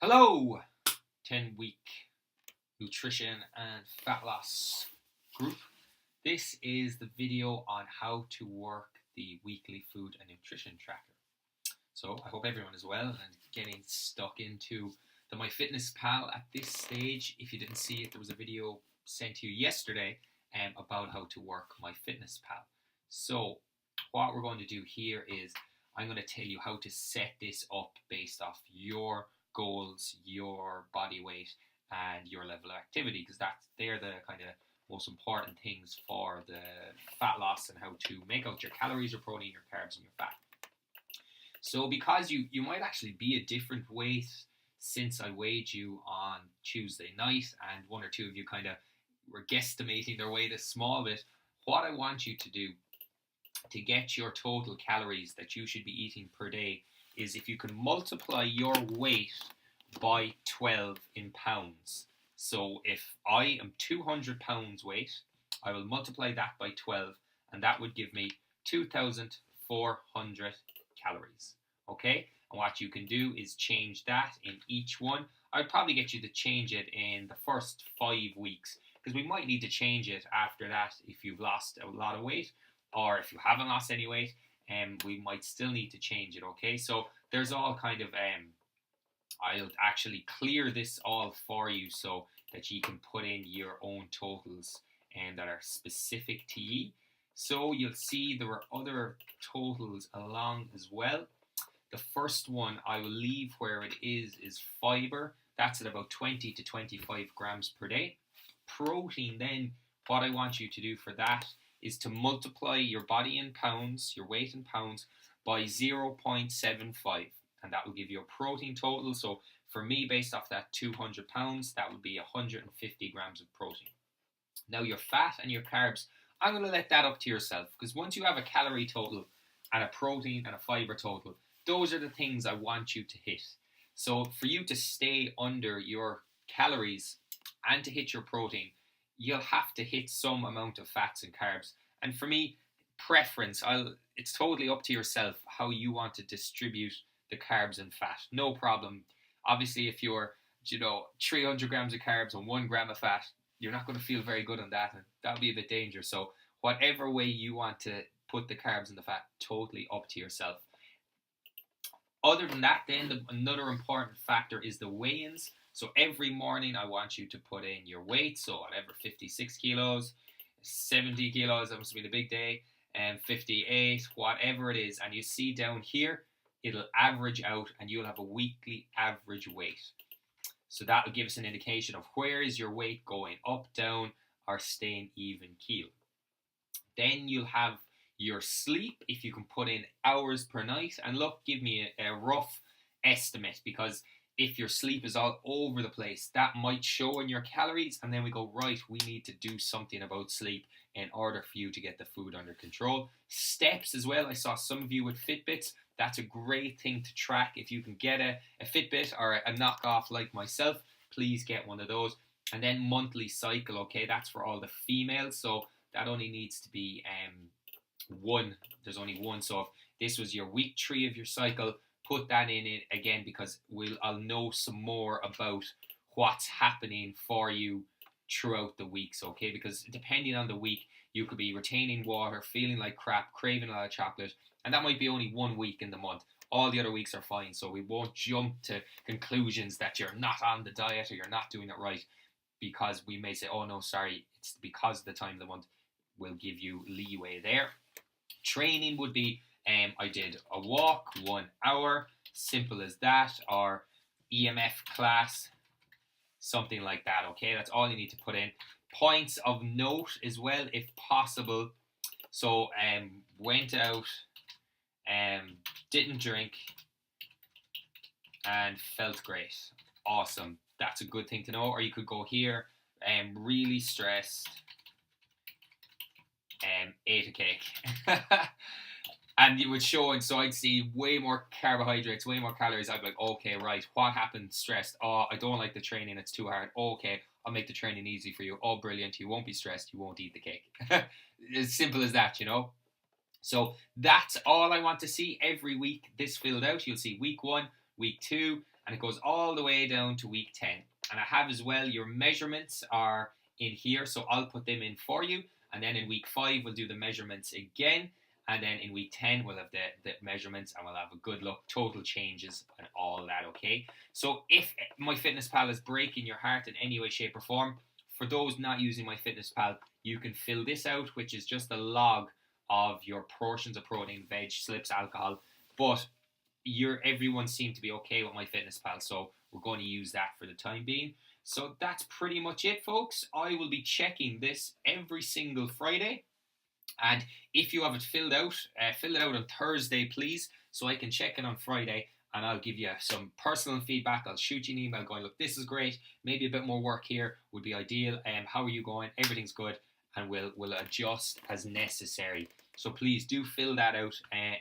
Hello, 10-week nutrition and fat loss group. This is the video on how to work the weekly food and nutrition tracker. So I hope everyone is well and getting stuck into the MyFitnessPal at this stage. If you didn't see it, there was a video sent to you yesterday about how to work MyFitnessPal. So what we're going to do here is I'm going to tell you how to set this up based off your goals, your body weight, and your level of activity, because they're the kind of most important things for the fat loss and how to make out your calories, your protein, your carbs, and your fat. So because you might actually be a different weight since I weighed you on Tuesday night, and one or two of you kind of were guesstimating their weight a small bit, what I want you to do to get your total calories that you should be eating per day is if you can multiply your weight by 12 in pounds. So if I am 200 pounds weight, I will multiply that by 12, and that would give me 2,400 calories. Okay? And what you can do is change that in each one. I'd probably get you to change it in the first 5 weeks, because we might need to change it after that if you've lost a lot of weight, or if you haven't lost any weight, we might still need to change it, okay? So there's all kind of, I'll actually clear this all for you so that you can put in your own totals that are specific to you. So you'll see there are other totals along as well. The first one I will leave where it is fiber. That's at about 20 to 25 grams per day. Protein, then, what I want you to do for that is to multiply your body in pounds, your weight in pounds, by 0.75. And that will give you a protein total. So for me, based off that 200 pounds, that would be 150 grams of protein. Now your fat and your carbs, I'm going to let that up to yourself, because once you have a calorie total and a protein and a fiber total, those are the things I want you to hit. So for you to stay under your calories and to hit your protein, you'll have to hit some amount of fats and carbs. And for me, preference, it's totally up to yourself how you want to distribute the carbs and fat. No problem. Obviously, if you're 300 grams of carbs and 1 gram of fat, you're not going to feel very good on that, and that'll be a bit dangerous. So whatever way you want to put the carbs and the fat, totally up to yourself. Other than that, then another important factor is the weigh-ins. So every morning I want you to put in your weight. So whatever, 56 kilos, 70 kilos, that must be the big day, and 58, whatever it is. And you see down here, it'll average out and you'll have a weekly average weight. So that'll give us an indication of where is your weight going, up, down, or staying even keel. Then you'll have your sleep, if you can put in hours per night. And look, give me a rough estimate, because if your sleep is all over the place, that might show in your calories, and then we go, right, we need to do something about sleep in order for you to get the food under control. Steps as well. I saw some of you with Fitbits. That's a great thing to track. If you can get a Fitbit or a knockoff like myself, please get one of those. And then monthly cycle, okay, that's for all the females, so that only needs to be one. There's only one. So if this was your week 3 of your cycle, put that in it again, because I'll know some more about what's happening for you throughout the weeks, okay? Because depending on the week, you could be retaining water, feeling like crap, craving a lot of chocolate, and that might be only 1 week in the month. All the other weeks are fine, so we won't jump to conclusions that you're not on the diet or you're not doing it right, because we may say, oh no, sorry, it's because of the time of the month. We'll give you leeway there. Training would be, I did a walk, 1 hour, simple as that, or EMF class, something like that, okay? That's all you need to put in. Points of note as well, if possible. So, went out, didn't drink, and felt great. Awesome. That's a good thing to know. Or you could go here, really stressed, ate a cake. And you would show, and so I'd see way more carbohydrates, way more calories. I'd be like, okay, right, what happened? Stressed. Oh, I don't like the training, it's too hard. Okay, I'll make the training easy for you. Oh, brilliant, you won't be stressed, you won't eat the cake. As simple as that, So that's all I want to see every week. This filled out, you'll see week 1, week 2, and it goes all the way down to week 10. And I have as well your measurements are in here, so I'll put them in for you. And then in week 5, we'll do the measurements again. And then in week 10, we'll have the measurements, and we'll have a good look, total changes, and all that, okay? So if MyFitnessPal is breaking your heart in any way, shape, or form, for those not using MyFitnessPal, you can fill this out, which is just a log of your portions of protein, veg, slips, alcohol. But everyone seemed to be okay with MyFitnessPal, so we're going to use that for the time being. So that's pretty much it, folks. I will be checking this every single Friday. And if you have it filled out, fill it out on Thursday, please, so I can check it on Friday, and I'll give you some personal feedback. I'll shoot you an email going, look, this is great. Maybe a bit more work here would be ideal. How are you going? Everything's good, and we'll adjust as necessary. So please do fill that out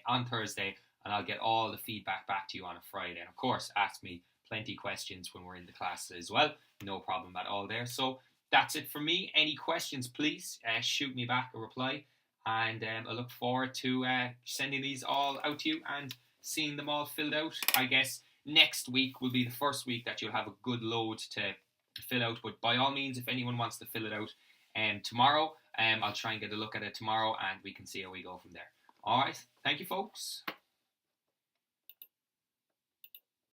on Thursday, and I'll get all the feedback back to you on a Friday. And of course, ask me plenty questions when we're in the class as well. No problem at all there. So that's it for me. Any questions, please shoot me back a reply. And I look forward to sending these all out to you and seeing them all filled out. I guess next week will be the first week that you'll have a good load to fill out. But by all means, if anyone wants to fill it out tomorrow, I'll try and get a look at it tomorrow, and we can see how we go from there. All right. Thank you, folks.